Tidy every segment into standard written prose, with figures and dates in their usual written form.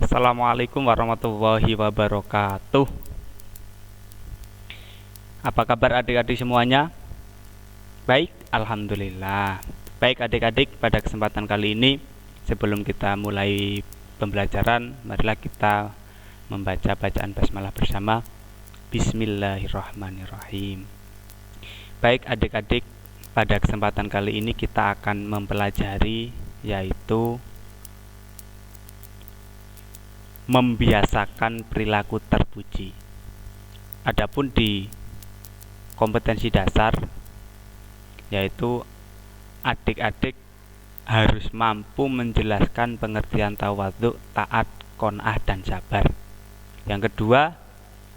Assalamualaikum warahmatullahi wabarakatuh. Apa kabar adik-adik semuanya? Baik, alhamdulillah. Baik adik-adik, pada kesempatan kali ini sebelum kita mulai pembelajaran, marilah kita membaca bacaan basmalah bersama. Bismillahirrahmanirrahim. Baik adik-adik, pada kesempatan kali ini kita akan mempelajari yaitu membiasakan perilaku terpuji. Adapun di kompetensi dasar, yaitu adik-adik harus mampu menjelaskan pengertian tawadhu, taat, qanaah, dan sabar. Yang kedua,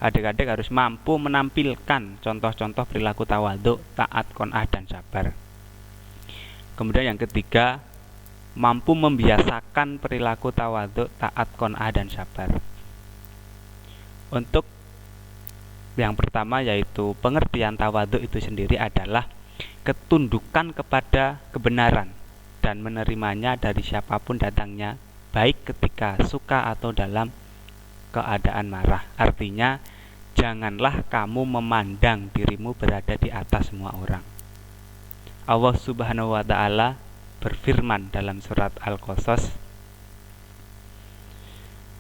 adik-adik harus mampu menampilkan contoh-contoh perilaku tawadhu, taat, qanaah, dan sabar. Kemudian yang ketiga, mampu membiasakan perilaku tawadhu, taat, qanaah, dan sabar. Untuk yang pertama yaitu pengertian tawadhu itu sendiri adalah ketundukan kepada kebenaran dan menerimanya dari siapapun datangnya, baik ketika suka atau dalam keadaan marah. Artinya, janganlah kamu memandang dirimu berada di atas semua orang. Allah Subhanahu wa ta'ala berfirman dalam surat Al-Qasas,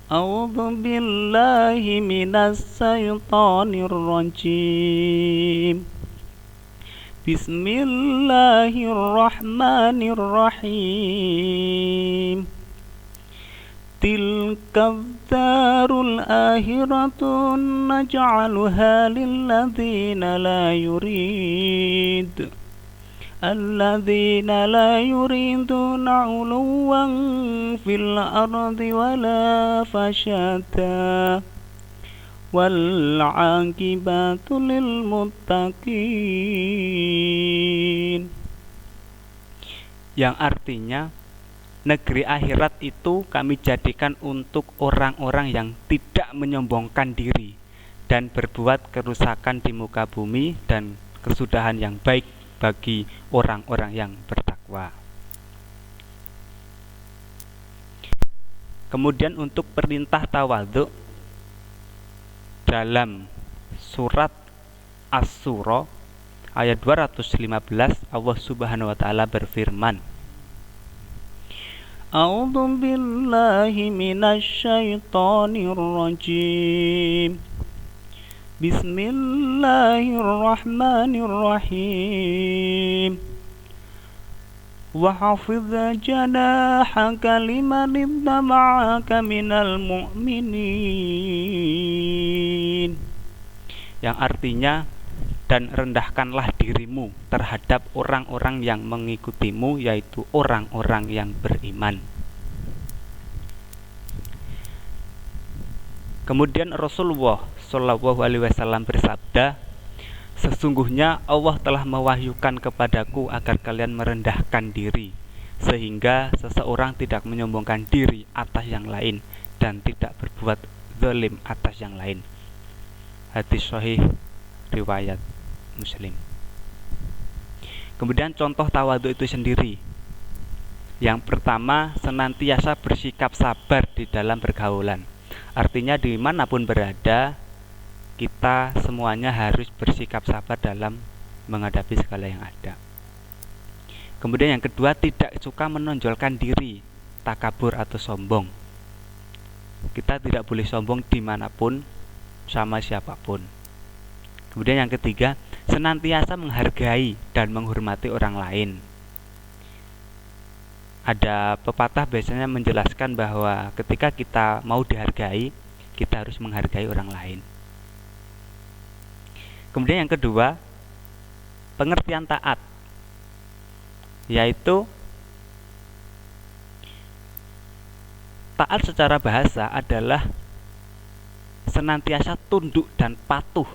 A'udzu billahi minas syaitonir rajim. Bismillahirrahmanirrahim. Tilka darul akhiratu naj'aluha lilladzina la yurid الذين لا يريدون علوا في الأرض ولا فسادا والعاقبة للمتقين. Yang artinya, negeri akhirat itu kami jadikan untuk orang-orang yang tidak menyombongkan diri dan berbuat kerusakan di muka bumi, dan kesudahan yang baik bagi orang-orang yang bertakwa. Kemudian untuk perintah tawadhu dalam surat Asy-Syura ayat 215, Allah Subhanahu wa taala berfirman, A'udzu billahi minasy syaithanir rajim. Bismillahirrahmanirrahim. Wa hafidh janahaka liman ittaba'aka minal mu'minin. Yang artinya, dan rendahkanlah dirimu terhadap orang-orang yang mengikutimu, yaitu orang-orang yang beriman. Kemudian Rasulullah Shallallahu Alaihi Wasallam bersabda, sesungguhnya Allah telah mewahyukan kepadaku agar kalian merendahkan diri, sehingga seseorang tidak menyombongkan diri atas yang lain dan tidak berbuat zalim atas yang lain. Hadis sahih riwayat Muslim. Kemudian contoh tawadhu itu sendiri. Yang pertama, senantiasa bersikap sabar di dalam pergaulan. Artinya dimanapun berada, kita semuanya harus bersikap sabar dalam menghadapi segala yang ada. Kemudian yang kedua, tidak suka menonjolkan diri, takabur atau sombong. Kita tidak boleh sombong dimanapun, sama siapapun. Kemudian yang ketiga, senantiasa menghargai dan menghormati orang lain. Ada pepatah biasanya menjelaskan bahwa ketika kita mau dihargai, kita harus menghargai orang lain. Kemudian yang kedua, pengertian taat, yaitu taat secara bahasa adalah senantiasa tunduk dan patuh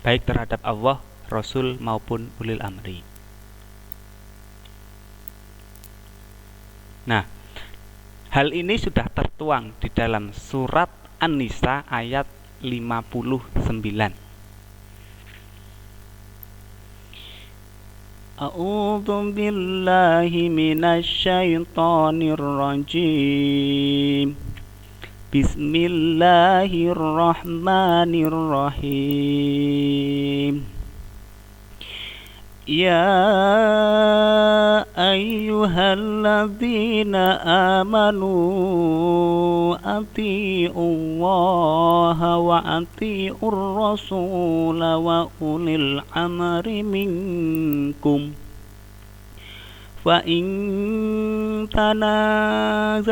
baik terhadap Allah, Rasul maupun ulil amri. Nah, hal ini sudah tertuang di dalam surat An-Nisa ayat 59. A'udzu billahi minasy syaithanir rajim. Bismillahirrahmanirrahim. Ya ayyuhalladzina amanu ati'ullaha wa ati'ur rasula wa ulil amri minkum. Fa in tanaza'tum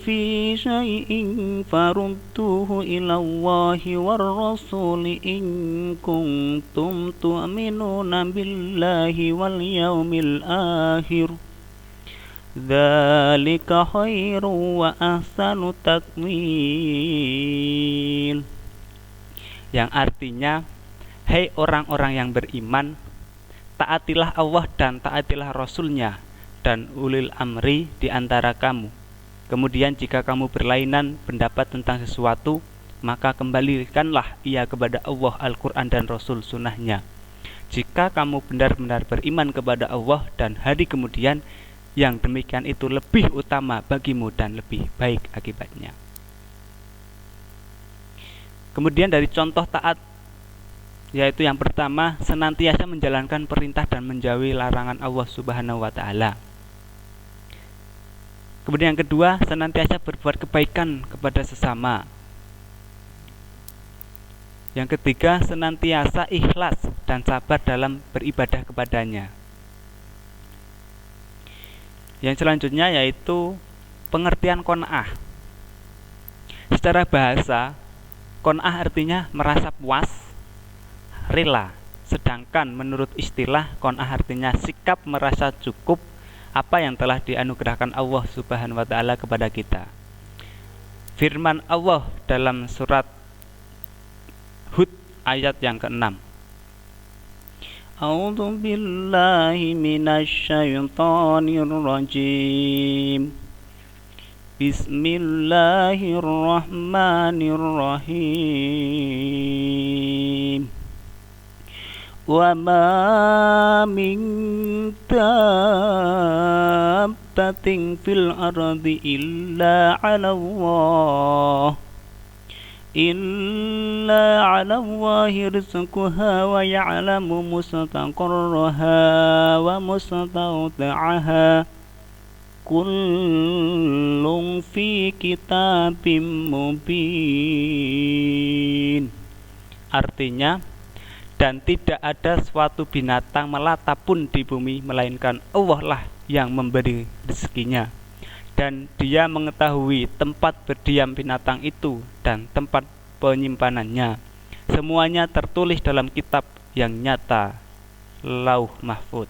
fi syai'in farudduhu ila Allahi war rasuli in kuntum tu'minuna billahi wal yaumil akhir. Dzalika khairu wa ahsanu takwil. Yang artinya, hai orang-orang yang beriman, taatilah Allah dan taatilah Rasul-Nya dan ulil amri di antara kamu. Kemudian jika kamu berlainan pendapat tentang sesuatu, maka kembalikanlah ia kepada Allah, Al-Quran dan Rasul sunnahnya. Jika kamu benar-benar beriman kepada Allah dan hari kemudian, yang demikian itu lebih utama bagimu dan lebih baik akibatnya. Kemudian dari contoh taat, yaitu yang pertama, senantiasa menjalankan perintah dan menjauhi larangan Allah Subhanahu wa Ta'ala. Kemudian yang kedua, senantiasa berbuat kebaikan kepada sesama. Yang ketiga, senantiasa ikhlas dan sabar dalam beribadah kepadanya. Yang selanjutnya yaitu pengertian qanaah. Secara bahasa, qanaah artinya merasa puas, rela. Sedangkan menurut istilah, qanaah artinya sikap merasa cukup apa yang telah dianugerahkan Allah Subhanahu wa Ta'ala kepada kita. Firman Allah dalam surat Hud ayat yang ke-6. A'udzu billahi minasyaitonir rajim. Bismillahirrahmanirrahim. Wa ma min dabbatin fil ardi illa 'ala Allahi rizquha wa ya'lamu mustaqarraha wa mustawda'aha kullun fi kitabim mubin. Artinya, dan tidak ada suatu binatang melata pun di bumi melainkan Allah lah yang memberi rezekinya, dan Dia mengetahui tempat berdiam binatang itu dan tempat penyimpanannya. Semuanya tertulis dalam kitab yang nyata, Lauh Mahfuz.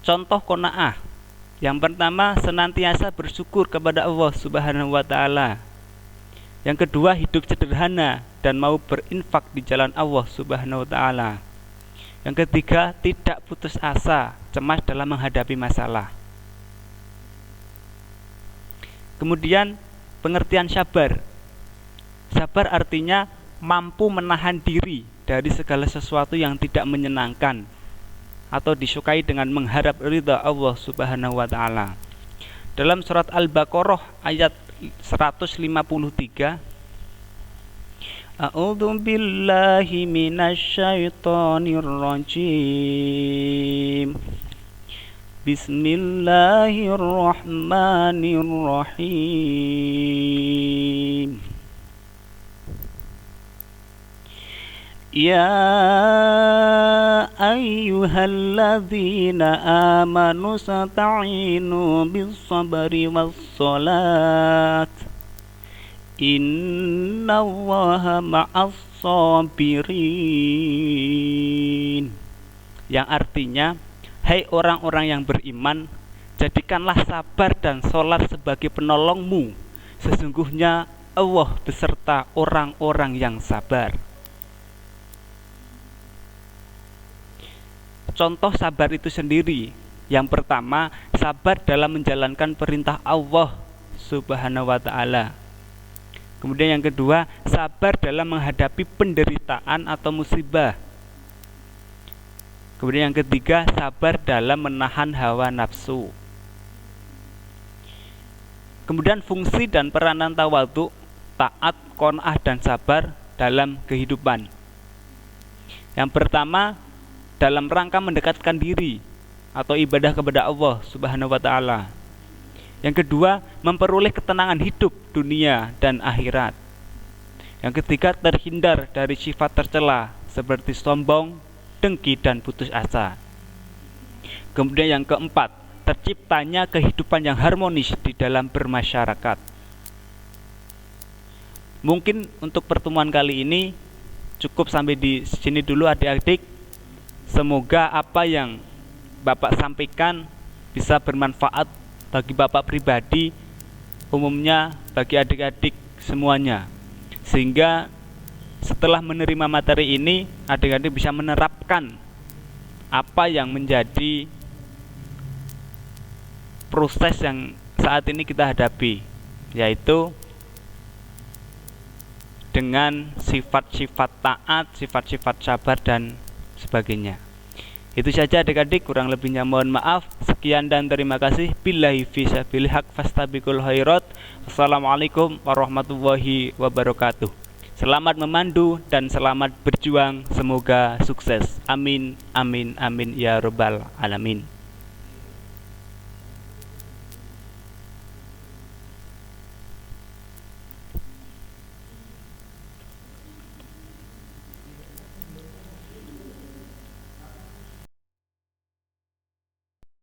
Contoh qanaah. Yang pertama, senantiasa bersyukur kepada Allah Subhanahu wa Ta'ala. Yang kedua, hidup sederhana dan mau berinfak di jalan Allah Subhanahu wa Ta'ala. Yang ketiga, tidak putus asa, cemas dalam menghadapi masalah. Kemudian pengertian sabar. Sabar artinya mampu menahan diri dari segala sesuatu yang tidak menyenangkan atau disukai dengan mengharap ridha Allah Subhanahu wa Ta'ala. Dalam surat Al-Baqarah ayat 153, A'udzu billahi minasyaitonir rajim. Bismillahirrahmanirrahim. Ya ayyuhalladzina amanu sta'inu bis-sabri was-salat. Innallaha ma'as-sabirin. Yang artinya, hai orang-orang yang beriman, jadikanlah sabar dan sholat sebagai penolongmu. Sesungguhnya Allah beserta orang-orang yang sabar. Contoh sabar itu sendiri. Yang pertama, sabar dalam menjalankan perintah Allah Subhanahu wa Ta'ala. Kemudian yang kedua, sabar dalam menghadapi penderitaan atau musibah. Kemudian yang ketiga, sabar dalam menahan hawa nafsu. Kemudian fungsi dan peranan tawadhu, taat, qanaah dan sabar dalam kehidupan. Yang pertama, dalam rangka mendekatkan diri atau ibadah kepada Allah Subhanahu wa taala. Yang kedua, memperoleh ketenangan hidup dunia dan akhirat. Yang ketiga, terhindar dari sifat tercela seperti sombong, dengki dan putus asa. Kemudian yang keempat, terciptanya kehidupan yang harmonis di dalam bermasyarakat. Mungkin untuk pertemuan kali ini cukup sampai di sini dulu adik-adik. Semoga apa yang Bapak sampaikan bisa bermanfaat bagi Bapak pribadi, umumnya bagi adik-adik semuanya. Sehingga setelah menerima materi ini, adik-adik bisa menerapkan apa yang menjadi proses yang saat ini kita hadapi, yaitu dengan sifat-sifat taat, sifat-sifat sabar dan sebagainya. Itu saja adik-adik, kurang lebihnya mohon maaf. Sekian dan terima kasih. Billahi fisabilil haq fastabiqul khairat. Wassalamualaikum warahmatullahi wabarakatuh. Selamat memandu dan selamat berjuang. Semoga sukses. Amin, amin, amin ya rabbal alamin.